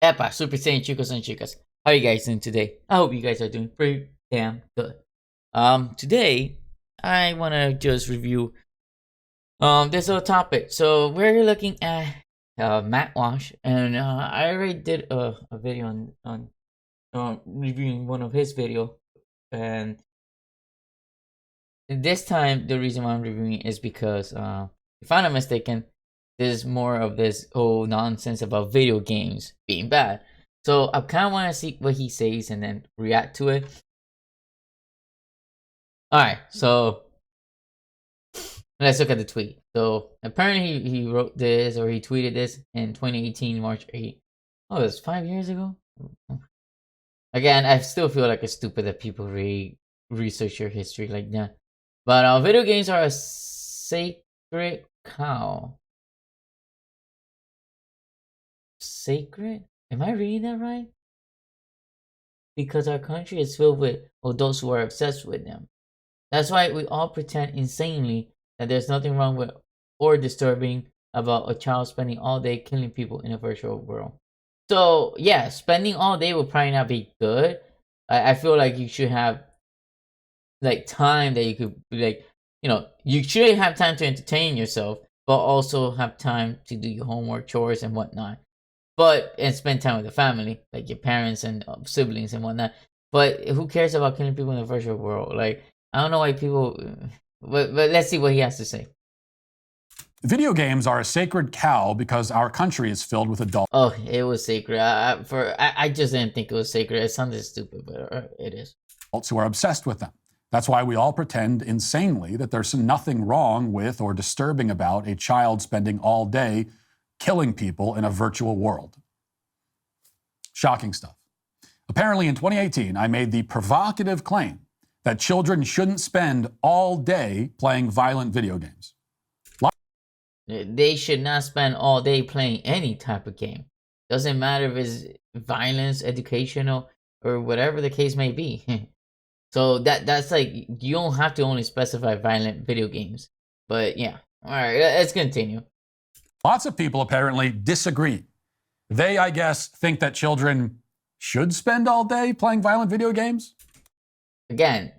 Epa, Super Saiyan chicos and chicas. How are you guys doing today? I hope you guys are doing pretty damn good. Today I wanna just review this little topic. So we're looking at mattwalsh, and I already did a video on reviewing one of his video, and this time the reason why I'm reviewing it is because if I'm not mistaken, there's more of this whole nonsense about video games being bad. So I kind of want to see what he says and then react to it. Alright, so let's look at the tweet. So apparently he wrote this, or he tweeted this in 2018, March 8th. Oh, it was 5 years ago? Again, I still feel like it's stupid that people research your history like that. But video games are a sacred cow. Sacred? Am I reading that right? Because our country is filled with adults who are obsessed with them. That's why we all pretend insanely that there's nothing wrong with or disturbing about a child spending all day killing people in a virtual world. So yeah, spending all day will probably not be good. I feel like you should have like time that you could like, you should have time to entertain yourself, but also have time to do your homework, chores, and whatnot. And spend time with the family, like your parents and siblings and whatnot. But who cares about killing people in the virtual world? Like, I don't know why people. But let's see what he has to say. Video games are a sacred cow because our country is filled with adults. Oh, it was sacred. I just didn't think it was sacred. It sounded stupid, but it is. Adults who are obsessed with them. That's why we all pretend insanely that there's nothing wrong with or disturbing about a child spending all day killing people in a virtual world. Shocking stuff. Apparently in 2018, I made the provocative claim that children shouldn't spend all day playing violent video games. They should not spend all day playing any type of game. Doesn't matter if it's violence, educational, or whatever the case may be. So that's like, you don't have to only specify violent video games. But yeah, all right, let's continue. Lots of people apparently disagree. They, I guess, think that children should spend all day playing violent video games. Again,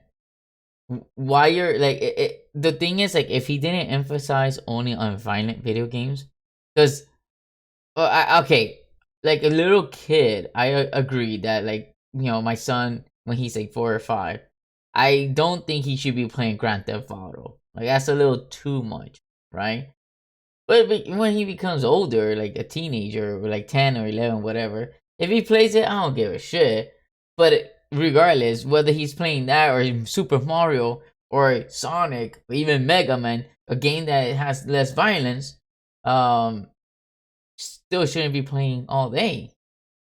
why you're like, the thing is, like, if he didn't emphasize only on violent video games, because, okay, like a little kid, I agree that, like, my son, when he's like 4 or 5, I don't think he should be playing Grand Theft Auto. Like, that's a little too much, right? But when he becomes older, like a teenager, or like 10 or 11, whatever, if he plays it, I don't give a shit. But regardless, whether he's playing that or Super Mario or Sonic or even Mega Man, a game that has less violence, still shouldn't be playing all day,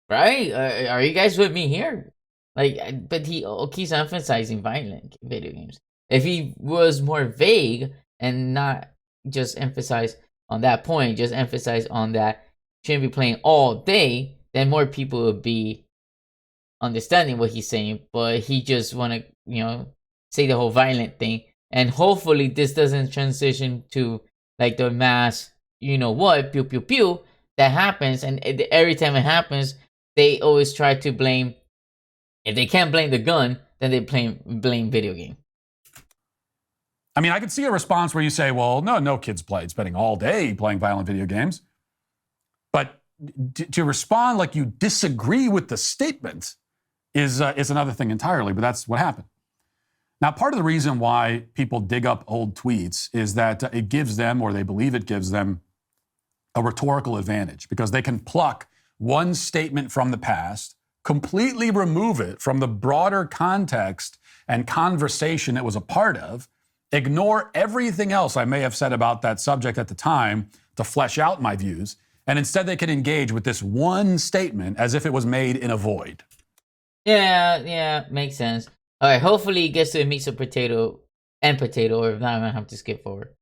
right? Are you guys with me here? Like, but he keeps emphasizing violent video games. If he was more vague and not just emphasize on that point, just emphasize on that shouldn't be playing all day, then more people would be understanding what he's saying. But he just want to, say the whole violent thing, and hopefully this doesn't transition to like the mass, what, pew pew pew that happens. And every time it happens, they always try to blame. If they can't blame the gun, then they blame video game. I mean, I could see a response where you say, well, no kids spending all day playing violent video games. But to respond like you disagree with the statement is another thing entirely, but that's what happened. Now, part of the reason why people dig up old tweets is that it gives them, or they believe it gives them, a rhetorical advantage, because they can pluck one statement from the past, completely remove it from the broader context and conversation it was a part of, ignore everything else I may have said about that subject at the time to flesh out my views, and instead they can engage with this one statement as if it was made in a void. Yeah, makes sense. All right, hopefully he gets to meet some potato, or if not, I'm gonna have to skip forward.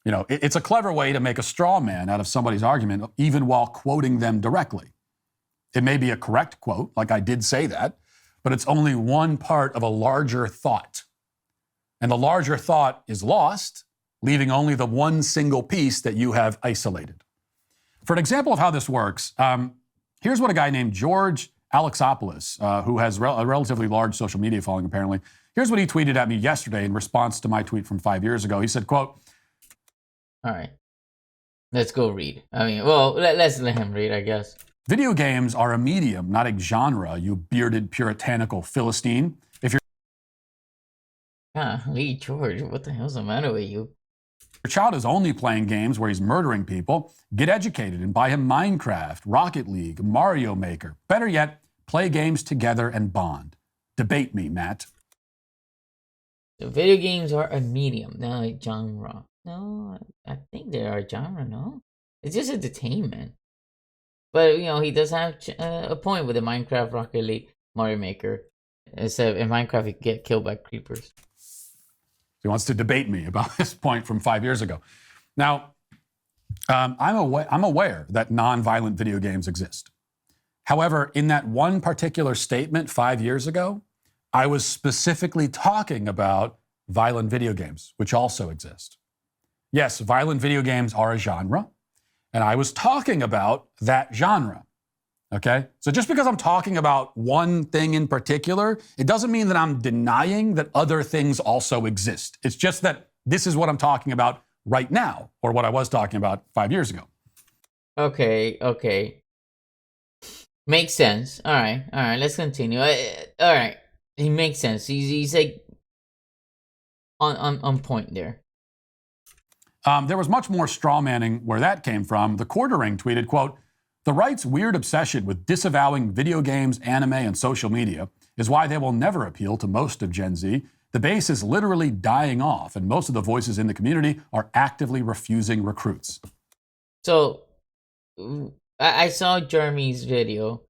It's a clever way to make a straw man out of somebody's argument, even while quoting them directly. It may be a correct quote, like I did say that, but it's only one part of a larger thought. And the larger thought is lost, leaving only the one single piece that you have isolated. For an example of how this works, Here's what a guy named George Alexopoulos, who has a relatively large social media following apparently, here's what he tweeted at me yesterday in response to my tweet from 5 years ago. He said, quote, all right, let's go read. I mean, well, let's let him read, I guess. Video games are a medium, not a genre, you bearded puritanical Philistine. If Lee George, what the hell's the matter with you? your child is only playing games where he's murdering people, get educated and buy him Minecraft, Rocket League, Mario Maker. Better yet, play games together and bond. Debate me, Matt. So video games are a medium, not a genre. No, I think they are a genre, no? It's just entertainment. But, you know, he does have a point with the Minecraft, Rocket League, Mario Maker. Except in Minecraft, you get killed by creepers. He wants to debate me about this point from 5 years ago. Now, I'm aware that non-violent video games exist. However, in that one particular statement 5 years ago, I was specifically talking about violent video games, which also exist. Yes, violent video games are a genre, and I was talking about that genre. Okay? So just because I'm talking about one thing in particular, it doesn't mean that I'm denying that other things also exist. It's just that this is what I'm talking about right now, or what I was talking about 5 years ago. Okay. Makes sense. All right, let's continue. All right, he makes sense. He's like on point there. There was much more straw manning where that came from. The Quartering tweeted, quote, the right's weird obsession with disavowing video games, anime, and social media is why they will never appeal to most of Gen Z. The base is literally dying off, and most of the voices in the community are actively refusing recruits. So, I saw Jeremy's video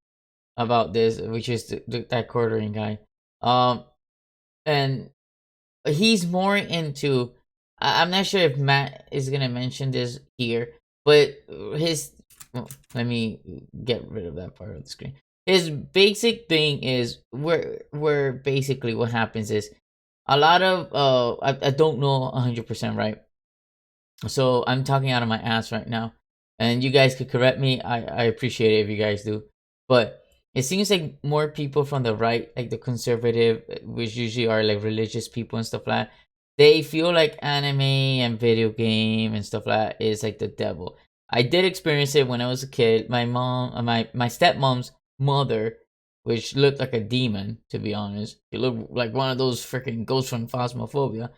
about this, which is that Quartering guy. And he's more into, I'm not sure if Matt is going to mention this here, but let me get rid of that part of the screen. His basic thing is where basically what happens is a lot of I don't know 100% right, so I'm talking out of my ass right now, and you guys could correct me. I appreciate it if you guys do, but it seems like more people from the right, like the conservative, which usually are like religious people and stuff like that, they feel like anime and video game and stuff like that is like the devil. I did experience it when I was a kid. My mom, my stepmom's mother, which looked like a demon, to be honest. She looked like one of those freaking ghosts from Phasmophobia.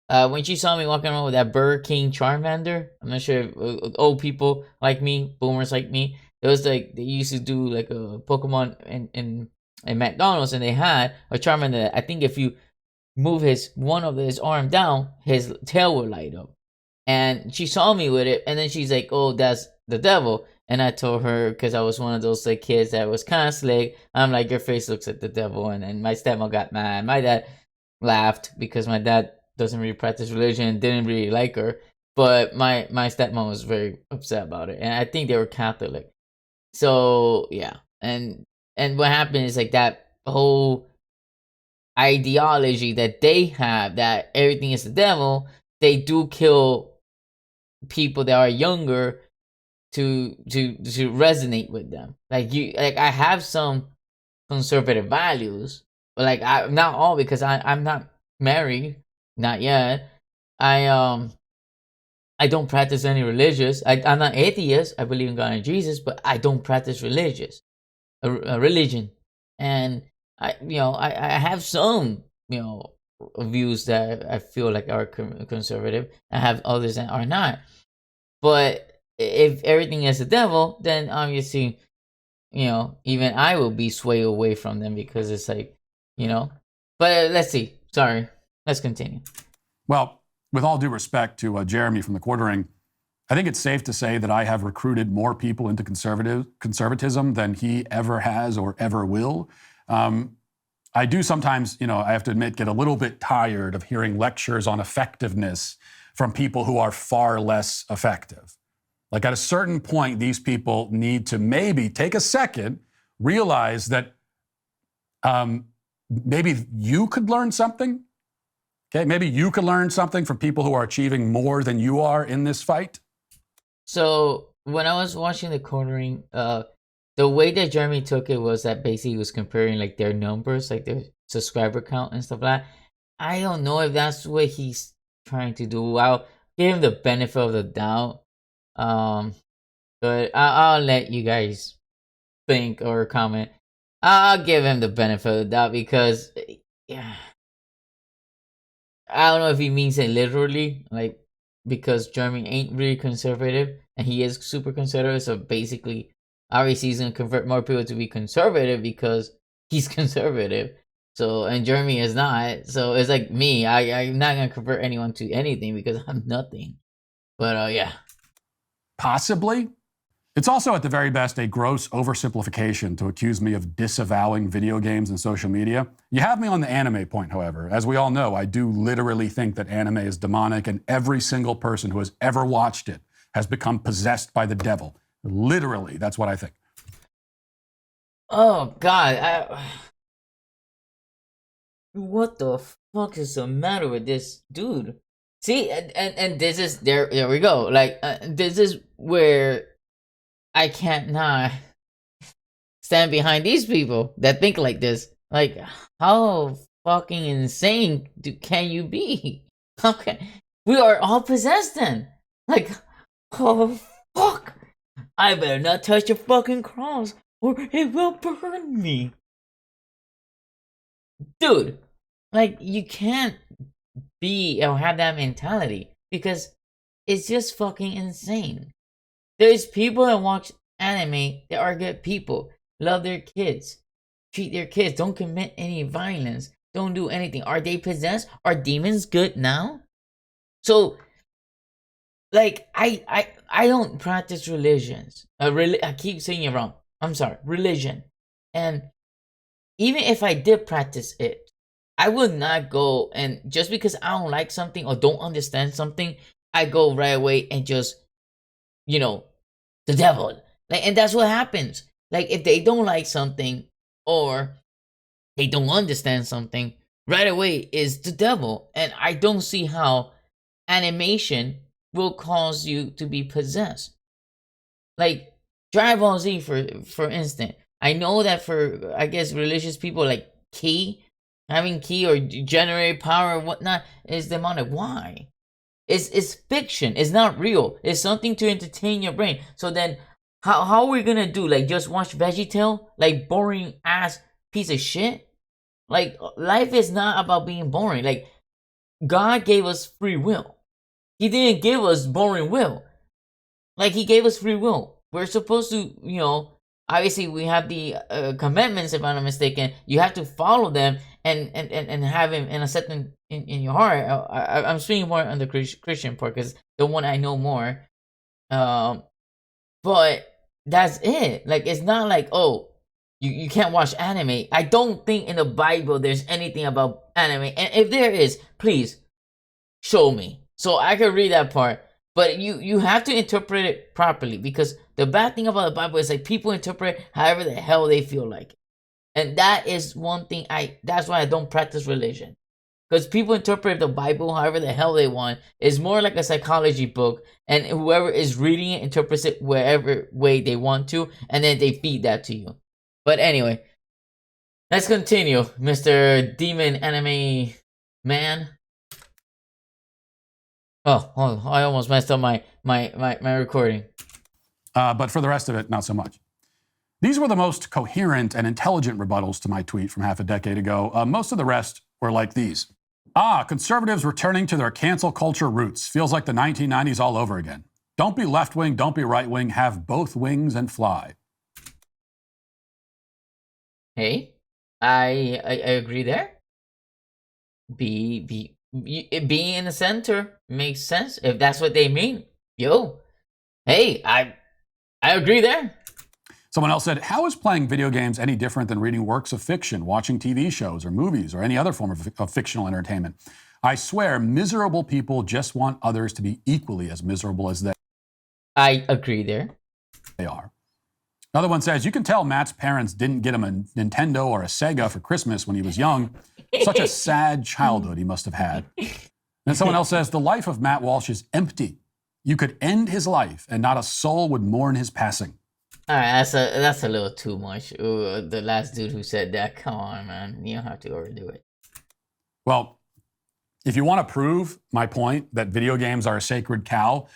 When she saw me walking around with that Burger King Charmander, I'm not sure if old people like me, boomers like me, it was like they used to do like a Pokemon in McDonald's, and they had a Charmander that I think if you move one of his arm down, his tail would light up. And she saw me with it, and then she's like, oh, that's the devil. And I told her, because I was one of those like kids that was kind of slick, I'm like, your face looks like the devil. And then my stepmom got mad. My dad laughed because my dad doesn't really practice religion and didn't really like her. But my stepmom was very upset about it. And I think they were Catholic. So, yeah. And what happened is like that whole ideology that they have, that everything is the devil, they do kill people that are younger to resonate with them. Like I have some conservative values, but like I'm not all, because I'm not married, not yet. I don't practice any religious. I'm not atheist. I believe in God and Jesus, but I don't practice religion. And I have some views that I feel like are conservative. I have others that are not. But if everything is the devil, then obviously, even I will be swayed away from them, because it's like, But let's see. Sorry. Let's continue. Well, with all due respect to Jeremy from the Quartering, I think it's safe to say that I have recruited more people into conservatism than he ever has or ever will. I do sometimes, I have to admit, get a little bit tired of hearing lectures on effectiveness from people who are far less effective. Like at a certain point, these people need to maybe take a second, realize that maybe you could learn something. Okay, maybe you could learn something from people who are achieving more than you are in this fight. So when I was watching the Quartering, the way that Jeremy took it was that basically he was comparing like their numbers, like their subscriber count and stuff like that. I don't know if that's what he's trying to do. I'll give him the benefit of the doubt. But I'll let you guys think or comment. I'll give him the benefit of the doubt because, yeah, I don't know if he means it literally, like because Jeremy ain't really conservative and he is super conservative. So basically, obviously, he's gonna convert more people to be conservative because he's conservative. So and Jeremy is not. So it's like me. I'm not gonna convert anyone to anything because I'm nothing. But yeah. Possibly. It's also at the very best a gross oversimplification to accuse me of disavowing video games and social media. You have me on the anime point, however. As we all know, I do literally think that anime is demonic, and every single person who has ever watched it has become possessed by the devil. Literally, that's what I think. Oh God, what the fuck is the matter with this dude? See, and this is there we go. Like this is where I can't not stand behind these people that think like this. Like, how fucking insane can you be? Okay, we are all possessed then. Like, oh fuck! I better not touch the fucking cross or it will burn me. Dude, like, you can't be or have that mentality because it's just fucking insane. There's people that watch anime that are good people, love their kids, treat their kids, don't commit any violence, don't do anything. Are they possessed? Are demons good now? So, like, I don't practice religions. I keep saying it wrong. I'm sorry, religion. And even if I did practice it, I would not go and just because I don't like something or don't understand something, I go right away and just, the devil. Like, and that's what happens. Like, if they don't like something or they don't understand something, right away is the devil. And I don't see how animation will cause you to be possessed. Like Dragon Ball Z, for instance. I know that for, I guess, religious people, like having ki or generate power or whatnot is demonic. Why? It's fiction. It's not real. It's something to entertain your brain. So then, how are we gonna do? Like, just watch VeggieTale? Like, boring ass piece of shit? Like, life is not about being boring. Like, God gave us free will. He didn't give us boring will. Like, he gave us free will. We're supposed to, obviously we have the commandments, if I'm not mistaken. You have to follow them and have him and accept him in your heart. I'm speaking more on the Christian part because the one I know more. But that's it. Like, it's not like, oh, you can't watch anime. I don't think in the Bible there's anything about anime. And if there is, please show me so I can read that part. But you have to interpret it properly because the bad thing about the Bible is like people interpret however the hell they feel like. And that is one thing that's why I don't practice religion. Because people interpret the Bible however the hell they want. It's more like a psychology book, and whoever is reading it interprets it wherever way they want to, and then they feed that to you. But anyway, let's continue, Mr. Demon Anime Man. Oh, I almost messed up my recording. But for the rest of it, not so much. These were the most coherent and intelligent rebuttals to my tweet from half a decade ago. Most of the rest were like these. Conservatives returning to their cancel culture roots. Feels like the 1990s all over again. Don't be left-wing, don't be right-wing. Have both wings and fly. Hey, I agree there. Being in the center makes sense if that's what they mean. Yo, hey, I agree there. Someone else said, how is playing video games any different than reading works of fiction, watching TV shows or movies or any other form of fictional entertainment? I swear, miserable people just want others to be equally as miserable as they I agree there. They are. Another one says, you can tell Matt's parents didn't get him a Nintendo or a Sega for Christmas when he was young. Such a sad childhood he must have had. And someone else says, the life of Matt Walsh is empty. You could end his life and not a soul would mourn his passing. All right, that's a little too much. Ooh, the last dude who said that, come on, man, you don't have to overdo it. Well, if you want to prove my point that video games are a sacred cow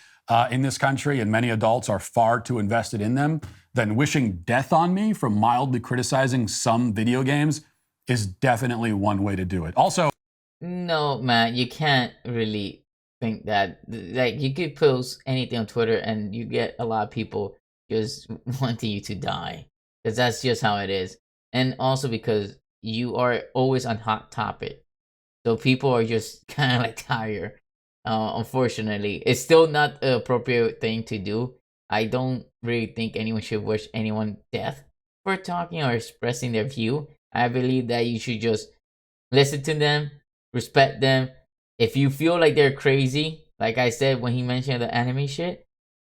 in this country and many adults are far too invested in them, then wishing death on me from mildly criticizing some video games is definitely one way to do it. Also, no, man, you can't really think that. Like, you could post anything on Twitter and you get a lot of people just wanting you to die, because that's just how it is. And also because you are always on hot topic, so people are just kind of like tired. Unfortunately, it's still not the appropriate thing to do. I don't really think anyone should wish anyone death for talking or expressing their view. I believe that you should just listen to them, respect them. If you feel like they're crazy, like I said when he mentioned the anime shit,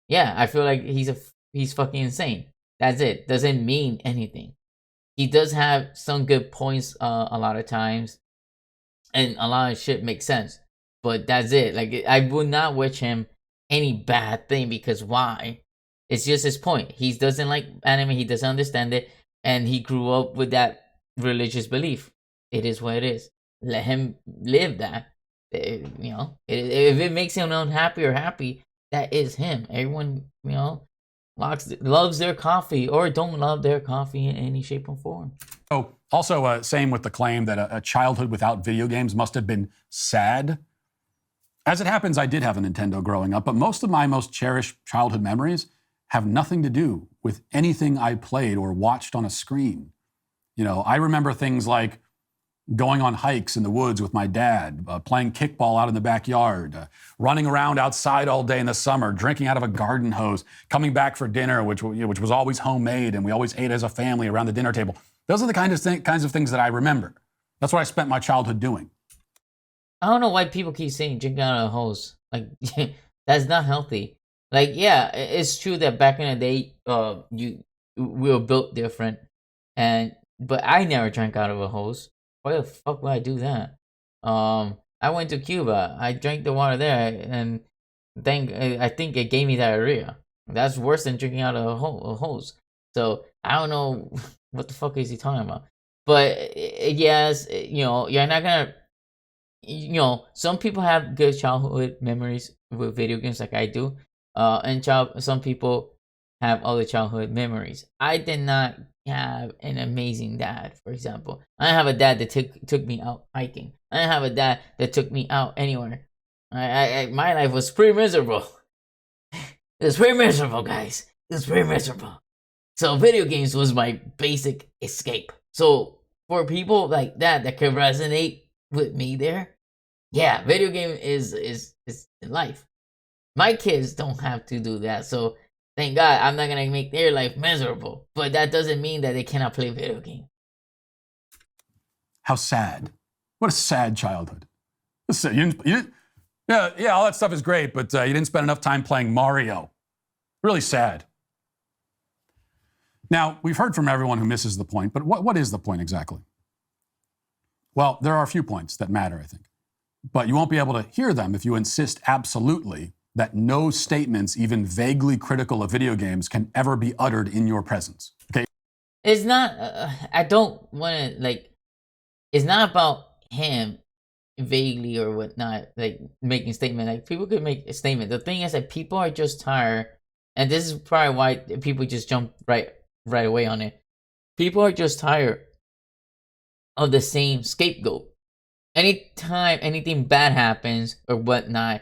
yeah, I feel like he's fucking insane. That's it. Doesn't mean anything. He does have some good points a lot of times, and a lot of shit makes sense. But that's it. Like, I would not wish him any bad thing, because why? It's just his point. He doesn't like anime. He doesn't understand it, and he grew up with that religious belief. It is what it is. Let him live that. If it makes him unhappy or happy, that is him. Everyone, loves their coffee or don't love their coffee in any shape or form. Oh, also, same with the claim that a childhood without video games must have been sad. As it happens, I did have a Nintendo growing up, but most of my most cherished childhood memories have nothing to do with anything I played or watched on a screen. I remember things like going on hikes in the woods with my dad, playing kickball out in the backyard, running around outside all day in the summer, drinking out of a garden hose, coming back for dinner, which was always homemade, and we always ate as a family around the dinner table. Those are the kinds of things that I remember. That's what I spent my childhood doing. I don't know why people keep saying drinking out of a hose. Like, that's not healthy. Like, yeah, it's true that back in the day, we were built different, but I never drank out of a hose. Why the fuck would I do that? I went to Cuba. I drank the water there, and I think it gave me diarrhea. That's worse than drinking out of a hose. So I don't know what the fuck is he talking about. But yes, you're not gonna. Some people have good childhood memories with video games, like I do. And some people have other childhood memories. I did not have an amazing dad, for example. I didn't have a dad that took me out hiking. I didn't have a dad that took me out anywhere. My life was pretty miserable. It was pretty miserable, guys. It was pretty miserable. So video games was my basic escape. So for people like that can resonate with me there, yeah, video game is life. My kids don't have to do that, so thank God I'm not gonna make their life miserable. But that doesn't mean that they cannot play video games. How sad! What a sad childhood. Yeah, all that stuff is great, but you didn't spend enough time playing Mario. Really sad. Now, we've heard from everyone who misses the point, but what is the point exactly? Well, there are a few points that matter, I think. But you won't be able to hear them if you insist absolutely that no statements, even vaguely critical of video games, can ever be uttered in your presence. Okay? It's not, I don't want to, it's not about him vaguely or whatnot, making statement. Like, people could make a statement. The thing is that people are just tired, and this is probably why people just jump right away on it. People are just tired of the same scapegoat. Anytime anything bad happens or whatnot,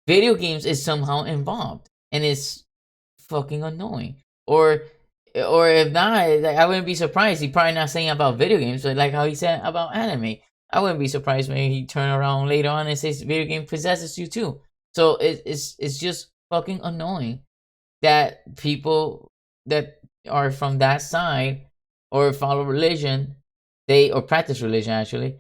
video games is somehow involved, and it's fucking annoying. Or if not, I wouldn't be surprised. He's probably not saying about video games, but like how he said about anime, I wouldn't be surprised when he turn around later on and says video game possesses you too. So it's just fucking annoying that people that are from that side or follow religion, or practice religion actually,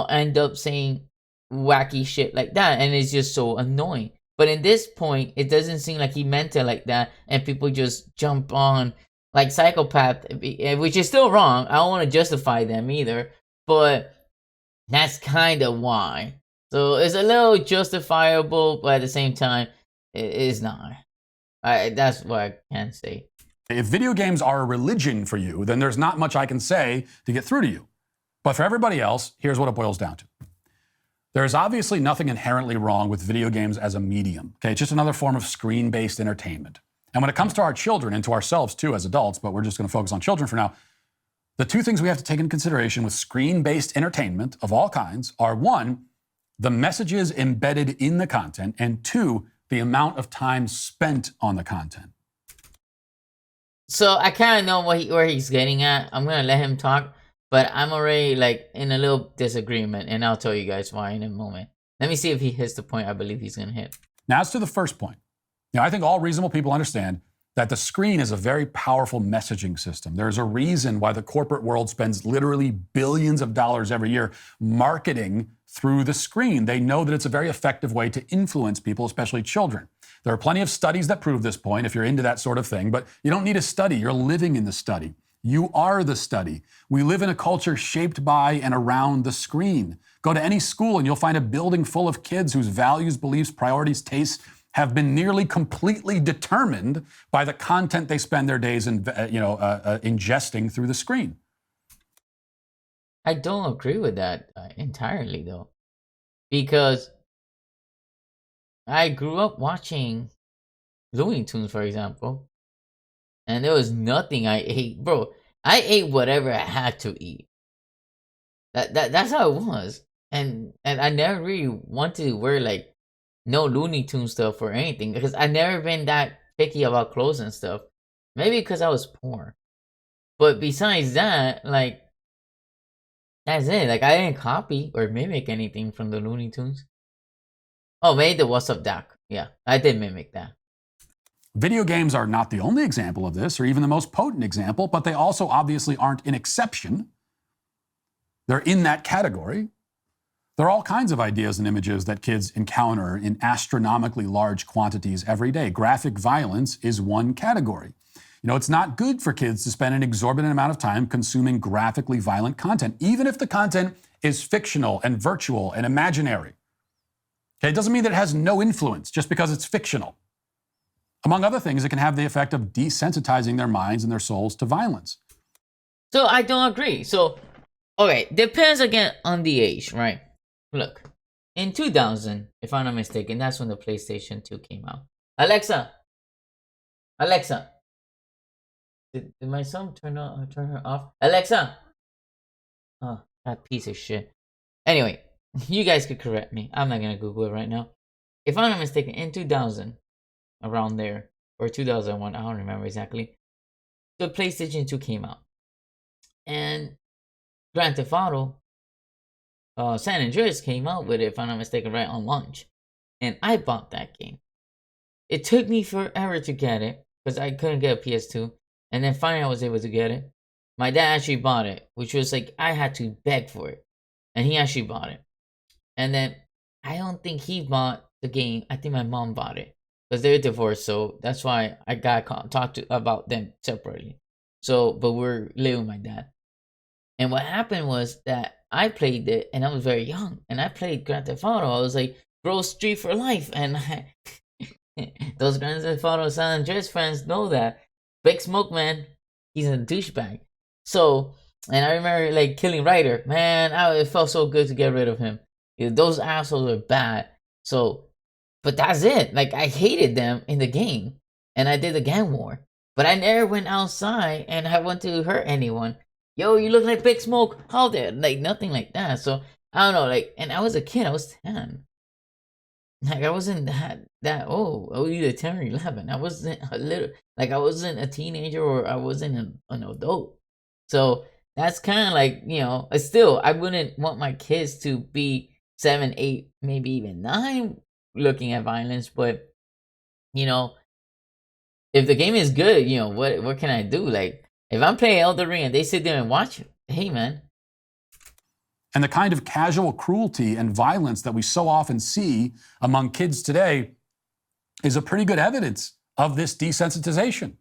end up saying wacky shit like that, and it's just so annoying. But in this point, it doesn't seem like he meant it like that, and people just jump on like psychopath, which is still wrong. I don't want to justify them either, but that's kind of why. So it's a little justifiable, but at the same time, it is not. That's what I can say. If video games are a religion for you, then there's not much I can say to get through to you. But for everybody else, here's what it boils down to. There is obviously nothing inherently wrong with video games as a medium. Okay, it's just another form of screen-based entertainment. And when it comes to our children and to ourselves too as adults, but we're just going to focus on children for now, the two things we have to take into consideration with screen-based entertainment of all kinds are, one, the messages embedded in the content, and two, the amount of time spent on the content. So I kind of know where he's getting at. I'm going to let him talk, but I'm already like in a little disagreement, and I'll tell you guys why in a moment. Let me see if he hits the point I believe he's going to hit. Now, as to the first point, I think all reasonable people understand that the screen is a very powerful messaging system. There's a reason why the corporate world spends literally billions of dollars every year marketing through the screen. They know that it's a very effective way to influence people, especially children. There are plenty of studies that prove this point if you're into that sort of thing, but you don't need a study. You're living in the study. You are the study. We live in a culture shaped by and around the screen. Go to any school and you'll find a building full of kids whose values, beliefs, priorities, tastes have been nearly completely determined by the content they spend their days ingesting through the screen. I don't agree with that entirely, though, because I grew up watching Looney Tunes, for example, and there was nothing I ate, bro. I ate whatever I had to eat. That's how it was, and I never really wanted to wear like no Looney Tune stuff or anything because I never been that picky about clothes and stuff. Maybe because I was poor, but besides that, like that's it. Like I didn't copy or mimic anything from the Looney Tunes. Oh, maybe the What's Up Doc. Yeah, I did mimic that. Video games are not the only example of this, or even the most potent example, but they also obviously aren't an exception. They're in that category. There are all kinds of ideas and images that kids encounter in astronomically large quantities every day. Graphic violence is one category. It's not good for kids to spend an exorbitant amount of time consuming graphically violent content, even if the content is fictional and virtual and imaginary. Okay, it doesn't mean that it has no influence just because it's fictional. Among other things, it can have the effect of desensitizing their minds and their souls to violence. So I don't agree. So, okay, depends again on the age, right? Look, in 2000, if I'm not mistaken, that's when the PlayStation 2 came out. Alexa, did my son turn her off? Alexa, oh, that piece of shit. Anyway, you guys could correct me. I'm not gonna Google it right now. If I'm not mistaken, in 2000, around there, or 2001, I don't remember exactly, the PlayStation 2 came out, and Grand Theft Auto San Andreas came out with it, if I'm not mistaken, right on launch. And I bought that game. It took me forever to get it because I couldn't get a PS2. And then finally I was able to get it. My dad actually bought it, which was like I had to beg for it. And he actually bought it. And then I don't think he bought the game. I think my mom bought it because they're divorced. So that's why I got talked to about them separately. So, but we're living with my dad. And what happened was that I played it, and I was very young, and I played Grand Theft Auto. I was like, bro, Street for life, and those Grand Theft Auto San Andreas fans know that. Big Smoke, man, he's a douchebag. So, and I remember like killing Ryder, man, it felt so good to get rid of him. Those assholes were bad. So, but that's it. Like I hated them in the game, and I did the gang war, but I never went outside and I went to hurt anyone. Yo, you look like Big Smoke. How there? Like nothing like that. So I don't know. Like, and I was a kid. I was 10. Like I wasn't that old. I was either 10 or 11. I wasn't I wasn't a teenager or I wasn't an adult. So that's kind of like still I wouldn't want my kids to be 7, 8, maybe even 9 looking at violence. But if the game is good, what can I do? Like. If I'm playing Elden Ring and they sit there and watch it, hey, man. And the kind of casual cruelty and violence that we so often see among kids today is a pretty good evidence of this desensitization.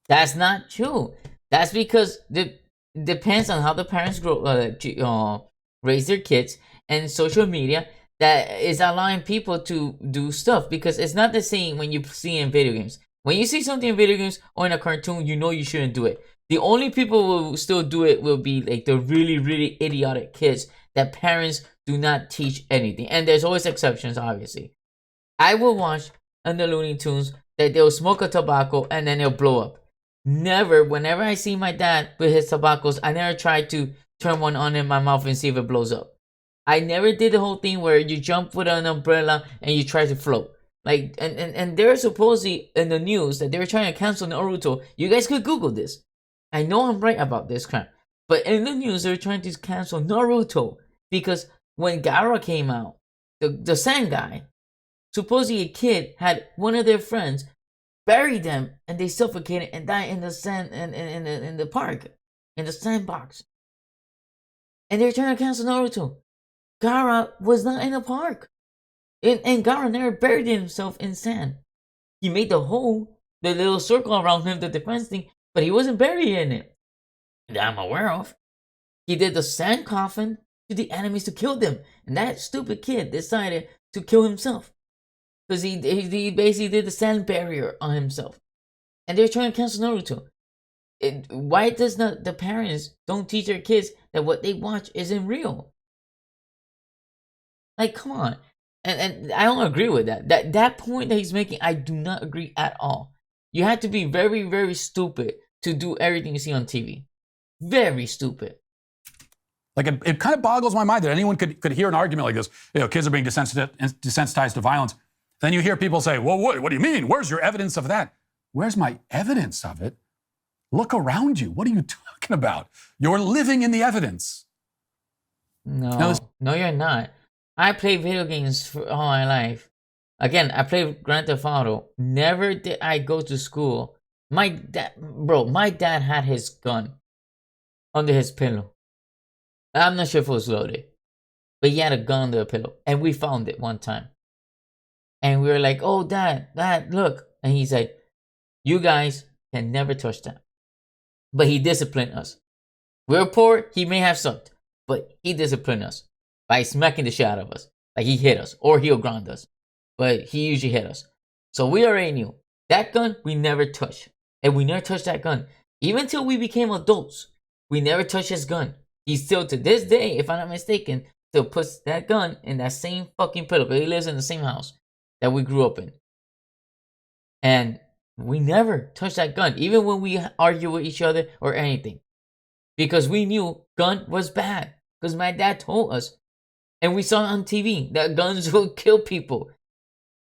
That's not true. That's because it depends on how the parents raise their kids, and social media that is allowing people to do stuff, because it's not the same when you see in video games. When you see something in video games or in a cartoon, you know you shouldn't do it. The only people who will still do it will be like the really, really idiotic kids that parents do not teach anything. And there's always exceptions, obviously. I will watch on the Looney Tunes that they'll smoke a tobacco and then they'll blow up. Never, whenever I see my dad with his tobaccos, I never try to turn one on in my mouth and see if it blows up. I never did the whole thing where you jump with an umbrella and you try to float. Like, and they're supposedly in the news that they were trying to cancel Naruto. You guys could Google this. I know I'm right about this crap. But in the news, they're trying to cancel Naruto because when Gaara came out, the sand guy, supposedly a kid had one of their friends bury them and they suffocated and died in the sand in the park, in the sandbox. And they're trying to cancel Naruto. Gaara was not in the park. And Gaara never buried himself in sand. He made the hole, the little circle around him, the defense thing, but he wasn't buried in it. That I'm aware of. He did the sand coffin to the enemies to kill them. And that stupid kid decided to kill himself. Because he basically did the sand barrier on himself. And they're trying to cancel Naruto. Why does not the parents don't teach their kids that what they watch isn't real? Like, come on. And I don't agree with that. That point that he's making, I do not agree at all. You have to be very, very stupid to do everything you see on TV. Very stupid. Like, it kind of boggles my mind that anyone could hear an argument like this. Kids are being desensitized to violence. Then you hear people say, well, what do you mean? Where's your evidence of that? Where's my evidence of it? Look around you. What are you talking about? You're living in the evidence. No, you're not. I play video games for all my life. Again, I play Grand Theft Auto. Never did I go to school. My dad had his gun under his pillow. I'm not sure if it was loaded, but he had a gun under a pillow, and we found it one time. And we were like, "Oh, Dad, look!" And he's like, "You guys can never touch that." But he disciplined us. We're poor. He may have sucked, but he disciplined us by smacking the shit out of us. Like, he hit us, or he'll ground us, but he usually hit us. So we already knew that gun we never touched, and we never touched that gun even till we became adults. We never touched his gun. He still, to this day, if I'm not mistaken, still puts that gun in that same fucking pillow because he lives in the same house that we grew up in. And we never touched that gun, even when we argue with each other or anything, because we knew gun was bad. Because my dad told us, and we saw on TV that guns will kill people,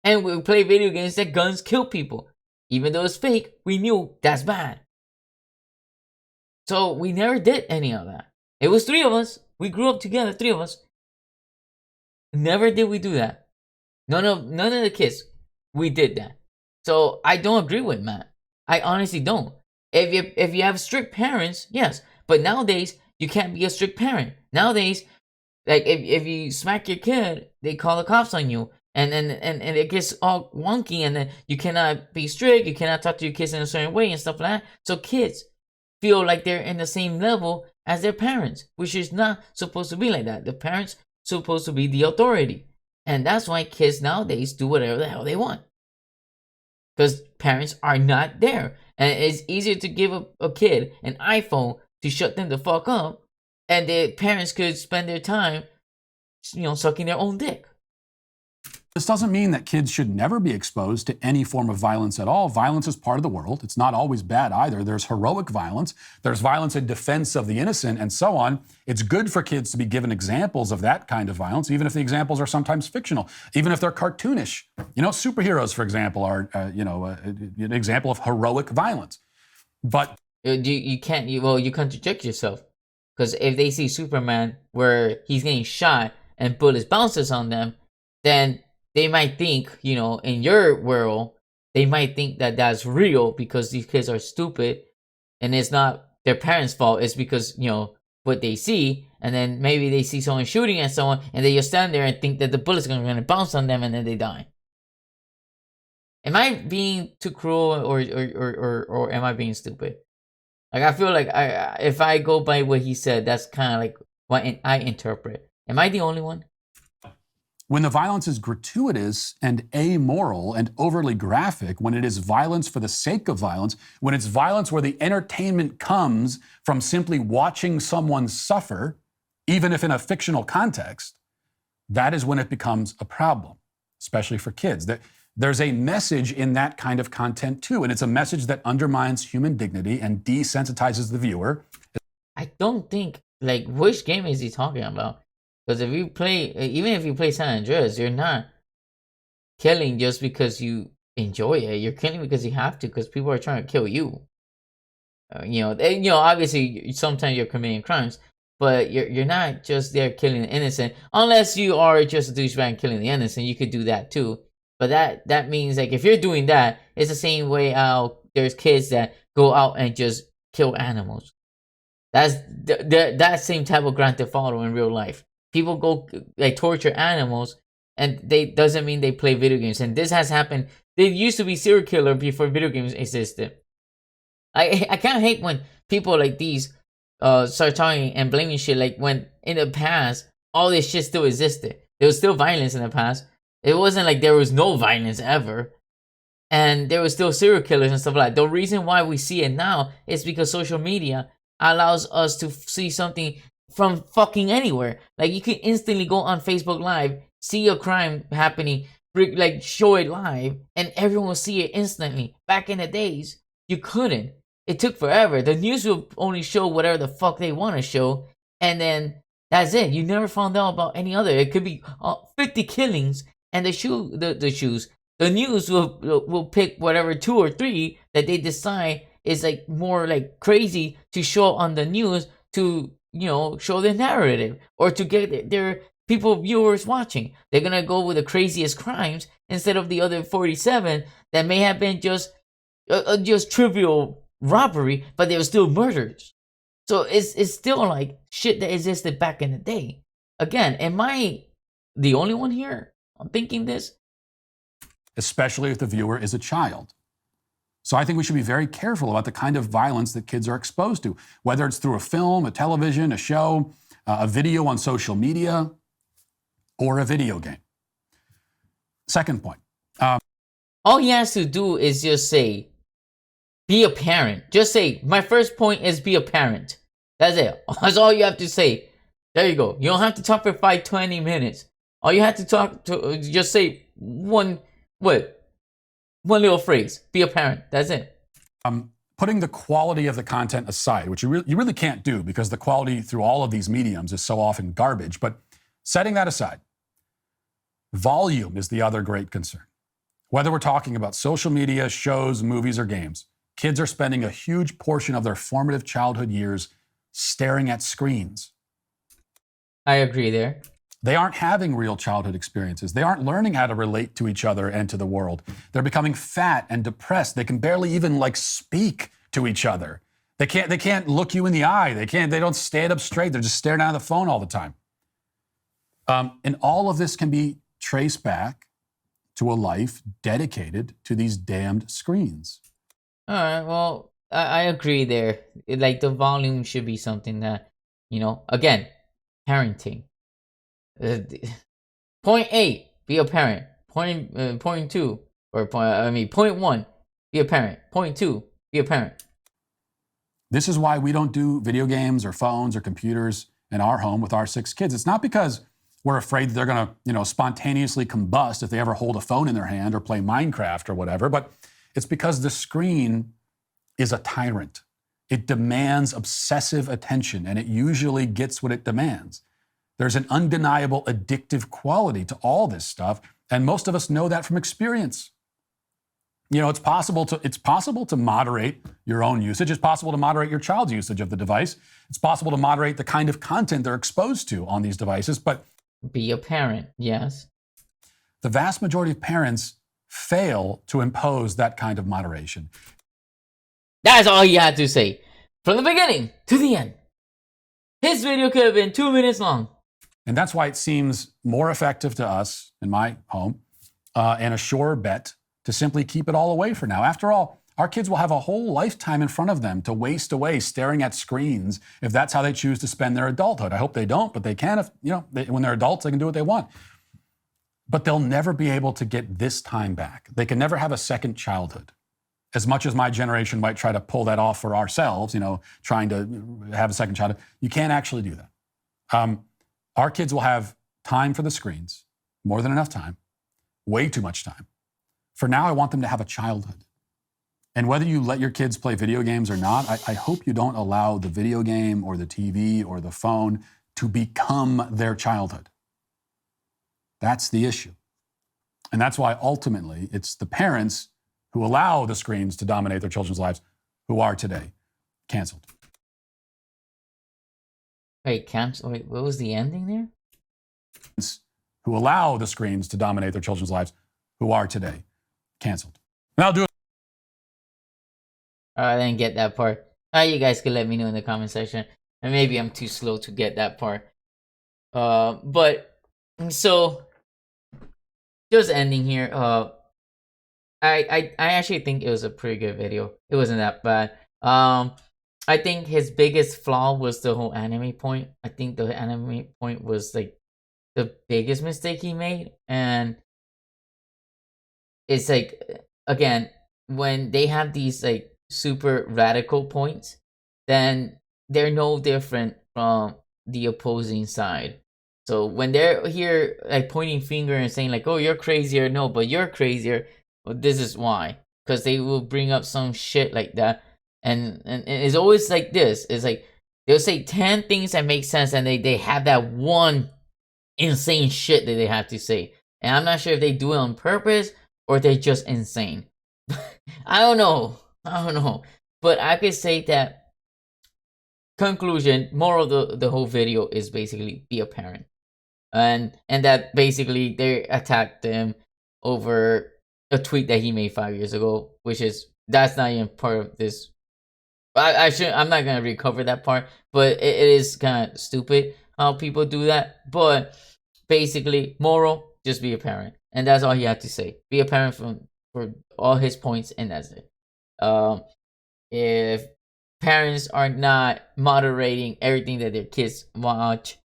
and we play video games that guns kill people, even though it's fake. We knew that's bad, so we never did any of that. It was three of us. We grew up together, three of us. Never did we do that. None of the kids. We did that. So I don't agree with Matt. I honestly don't. If you have strict parents, yes. But nowadays you can't be a strict parent. Nowadays, like if you smack your kid, they call the cops on you, and it gets all wonky, and then you cannot be strict. You cannot talk to your kids in a certain way and stuff like that. So kids feel like they're in the same level as their parents, which is not supposed to be like that. The parents supposed to be the authority, and that's why kids nowadays do whatever the hell they want, because parents are not there. And it's easier to give a kid an iPhone to shut them the fuck up, and the parents could spend their time, sucking their own dick. This doesn't mean that kids should never be exposed to any form of violence at all. Violence is part of the world. It's not always bad either. There's heroic violence. There's violence in defense of the innocent, and so on. It's good for kids to be given examples of that kind of violence, even if the examples are sometimes fictional, even if they're cartoonish. Superheroes, for example, are an example of heroic violence. But you can't. You contradict yourself, because if they see Superman where he's getting shot and bullets bounces on them, then they might think, in your world, they might think that that's real because these kids are stupid and it's not their parents' fault. It's because, what they see. And then maybe they see someone shooting at someone and they just stand there and think that the bullet's going to bounce on them and then they die. Am I being too cruel or am I being stupid? Like, I feel like if I go by what he said, that's kind of like what I interpret. Am I the only one? When the violence is gratuitous and amoral and overly graphic, when it is violence for the sake of violence, when it's violence where the entertainment comes from simply watching someone suffer, even if in a fictional context, that is when it becomes a problem, especially for kids. There's a message in that kind of content too, and it's a message that undermines human dignity and desensitizes the viewer. I don't think, like, which game is he talking about? Because if you play, even if you play San Andreas, you're not killing just because you enjoy it. You're killing because you have to, because people are trying to kill you. Obviously, sometimes you're committing crimes, but you're not just there killing the innocent, unless you are just a douchebag killing the innocent. You could do that too, but that means, like, if you're doing that, it's the same way how there's kids that go out and just kill animals. That's that same type of Grand Theft Auto in real life. People go, like, torture animals, and they doesn't mean they play video games. And this has happened. There used to be serial killer before video games existed. I can't hate when people like these start talking and blaming shit, like, when in the past all this shit still existed. There was still violence in the past. It wasn't like there was no violence ever, and there was still serial killers and stuff like that. The reason why we see it now is because social media allows us to see something from fucking anywhere. Like, you can instantly go on Facebook Live, see a crime happening, like, show it live, and everyone will see it instantly. Back in the days, you couldn't. It took forever. The news will only show whatever the fuck they want to show, and then that's it. You never found out about any other. It could be 50 killings, and the news will pick whatever 2 or 3 that they decide is, like, more, like, crazy to show on the news to, show the narrative, or to get their viewers watching. They're gonna go with the craziest crimes instead of the other 47 that may have been just trivial robbery, but they were still murders. So it's still like shit that existed back in the day. Again, am I the only one here? I'm thinking this. Especially if the viewer is a child. So I think we should be very careful about the kind of violence that kids are exposed to, whether it's through a film, a television, a show, a video on social media, or a video game. Second point. All he has to do is just say, be a parent. Just say, my first point is be a parent. That's it. That's all you have to say. There you go. You don't have to talk for 20 minutes. All you have to just say one little phrase. Be a parent. That's it. Putting the quality of the content aside, which you really can't do because the quality through all of these mediums is so often garbage, but setting that aside, volume is the other great concern. Whether we're talking about social media, shows, movies, or games, kids are spending a huge portion of their formative childhood years staring at screens. I agree there. They aren't having real childhood experiences. They aren't learning how to relate to each other and to the world. They're becoming fat and depressed. They can barely even, like, speak to each other. They can't look you in the eye. They don't stand up straight. They're just staring down at the phone all the time. And all of this can be traced back to a life dedicated to these damned screens. All right, well, I agree there. Like, the volume should be something that, again, parenting. Point 8, be a parent. Point 2, point 1, be a parent. Point 2, be a parent. This is why we don't do video games or phones or computers in our home with our 6 kids. It's not because we're afraid that they're going to, spontaneously combust if they ever hold a phone in their hand or play Minecraft or whatever, but it's because the screen is a tyrant. It demands obsessive attention, and it usually gets what it demands. There's an undeniable addictive quality to all this stuff, and most of us know that from experience. It's possible to moderate your own usage. It's possible to moderate your child's usage of the device. It's possible to moderate the kind of content they're exposed to on these devices, but be a parent, yes. The vast majority of parents fail to impose that kind of moderation. That's all you had to say. From the beginning to the end. His video could have been 2 minutes long. And that's why it seems more effective to us, in my home, and a sure bet to simply keep it all away for now. After all, our kids will have a whole lifetime in front of them to waste away staring at screens if that's how they choose to spend their adulthood. I hope they don't, but they can. If when they're adults, they can do what they want. but they'll never be able to get this time back. They can never have a second childhood. As much as my generation might try to pull that off for ourselves, trying to have a second childhood, you can't actually do that. Our kids will have time for the screens, more than enough time, way too much time. For now, I want them to have a childhood. And whether you let your kids play video games or not, I hope you don't allow the video game or the TV or the phone to become their childhood. That's the issue. And that's why ultimately it's the parents who allow the screens to dominate their children's lives who are today canceled. Wait, wait, what was the ending there? Who allow the screens to dominate their children's lives who are today canceled. And I'll do it. I didn't get that part. You guys can let me know in the comment section. And maybe I'm too slow to get that part. But so just ending here. I actually think it was a pretty good video. It wasn't that bad. I think his biggest flaw was the whole anime point. I think the anime point was like the biggest mistake he made. And it's like, again, when they have these like super radical points, then they're no different from the opposing side. So when they're here like pointing finger and saying like, oh, you're crazier, no, but you're crazier, well, this is why. Because they will bring up some shit like that. And it's always like this. It's like they'll say 10 things that make sense, and they have that one insane shit that they have to say. And I'm not sure if they do it on purpose or they're just insane. I don't know. But I could say that conclusion, moral of the whole video is basically be a parent. And that basically they attacked him over a tweet that he made 5 years ago, which is, that's not even part of this. I'm not gonna recover that part, but it is kind of stupid how people do that. But basically, moral, just be a parent, and that's all he had to say. Be a parent for all his points, and that's it. If parents are not moderating everything that their kids watch,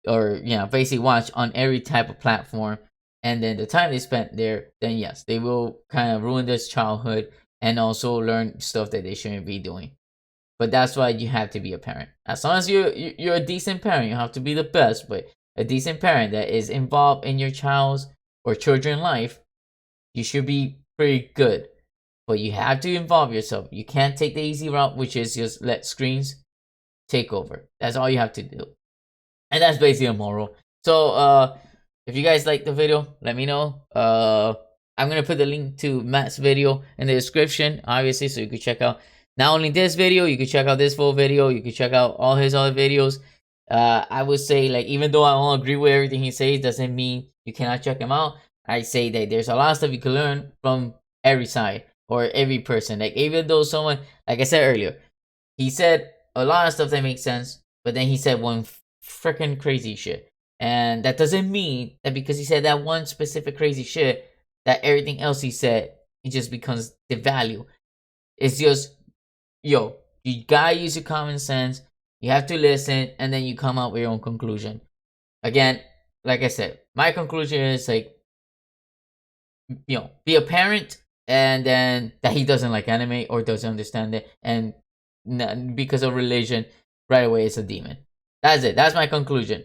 or basically watch on every type of platform, and then the time they spent there, then yes, they will kind of ruin their childhood and also learn stuff that they shouldn't be doing. But that's why you have to be a parent. As long as you're a decent parent, you have to be the best, but a decent parent that is involved in your child's or children's life, you should be pretty good. But you have to involve yourself. You can't take the easy route, which is just let screens take over. That's all you have to do. And that's basically a moral. So if you guys like the video, let me know. I'm going to put the link to Matt's video in the description, obviously, so you can check out not only this video, you can check out this full video, you can check out all his other videos. I would say, like, even though I don't agree with everything he says, doesn't mean you cannot check him out. I say that there's a lot of stuff you can learn from every side or every person. Like, even though someone, like I said earlier, he said a lot of stuff that makes sense, but then he said one freaking crazy shit. And that doesn't mean that because he said that one specific crazy shit, that everything else he said, it just becomes the value. It's just, you gotta use your common sense. You have to listen, and then you come out with your own conclusion. Again, like I said, my conclusion is like, be a parent, and then that he doesn't like anime or doesn't understand it, and because of religion, right away it's a demon. That's it. That's my conclusion.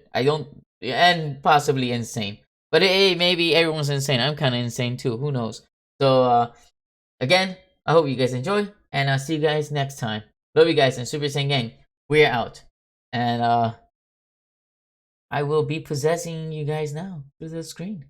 And possibly insane. But hey, maybe everyone's insane. I'm kind of insane too. Who knows? So, again, I hope you guys enjoy, and I'll see you guys next time. Love you guys, and Super Saiyan Gang, we're out. And I will be possessing you guys now through the screen.